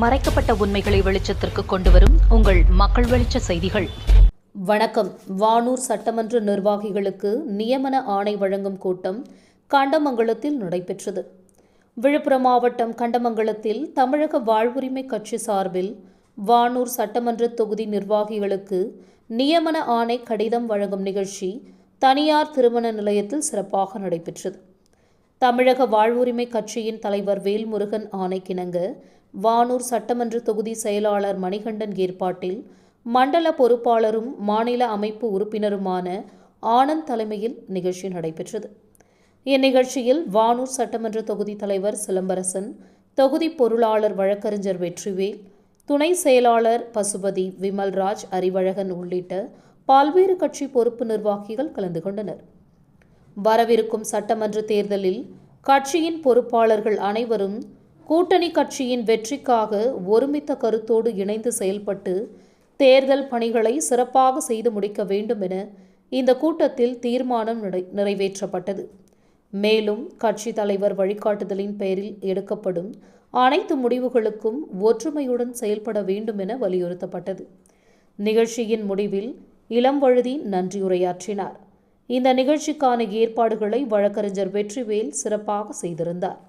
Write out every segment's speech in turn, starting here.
மறைக்கப்பட்ட உண்மைகளை வெளிச்சத்திற்கு கொண்டுவரும் உங்கள் மக்கள் வெளிச்ச செய்திகள். வணக்கம். வானூர் சட்டமன்ற நிர்வாகிகளுக்கு நியமன ஆணை வழங்கும் கூட்டம் கண்டமங்கலத்தில் நடைபெற்றது. விழுப்புரம் மாவட்டம் கண்டமங்கலத்தில் தமிழக வாழ்வுரிமை கட்சி சார்பில் வானூர் சட்டமன்ற தொகுதி நிர்வாகிகளுக்கு நியமன ஆணை கடிதம் வழங்கும் நிகழ்ச்சி தனியார் திருமண நிலையத்தில் சிறப்பாக நடைபெற்றது. தமிழக வாழ்வுரிமை கட்சியின் தலைவர் வேல்முருகன் ஆணைக்கிணங்க வானூர் சட்டமன்ற தொகுதி செயலாளர் மணிகண்டன் ஏற்பாட்டில் மண்டல பொறுப்பாளரும் மாநில அமைப்பு உறுப்பினருமான ஆனந்த் தலைமையில் நிகழ்ச்சி நடைபெற்றது. இந்நிகழ்ச்சியில் வானூர் சட்டமன்ற தொகுதி தலைவர் சிலம்பரசன், தொகுதி பொருளாளர் வழக்கறிஞர் வெற்றிவேல், துணை செயலாளர் பசுபதி, விமல்ராஜ், அறிவழகன் உள்ளிட்ட பல்வேறு கட்சி பொறுப்பு நிர்வாகிகள் கலந்து கொண்டனர். வரவிருக்கும் சட்டமன்ற தேர்தலில் கட்சியின் பொறுப்பாளர்கள் அனைவரும் கூட்டணி கட்சியின் வெற்றிக்காக ஒருமித்த கருத்தோடு இணைந்து செயல்பட்டு தேர்தல் பணிகளை சிறப்பாக செய்து முடிக்க வேண்டும் என இந்த கூட்டத்தில் தீர்மானம் நிறைவேற்றப்பட்டது. மேலும் கட்சி தலைவர் வழிகாட்டுதலின் பெயரில் எடுக்கப்படும் அனைத்து முடிவுகளுக்கும் ஒற்றுமையுடன் செயல்பட வேண்டும் என வலியுறுத்தப்பட்டது. நிகழ்ச்சியின் முடிவில் இளம்வழுதி நன்றியுரையாற்றினார். இந்த நிகழ்ச்சிக்கான ஏற்பாடுகளை வழக்கறிஞர் வெற்றிவேல் சிறப்பாக செய்திருந்தார்.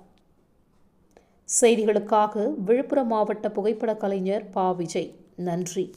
செய்திகளுக்காக விழுப்புரம் மாவட்ட புகைப்பட கலைஞர் பா. விஜய். நன்றி.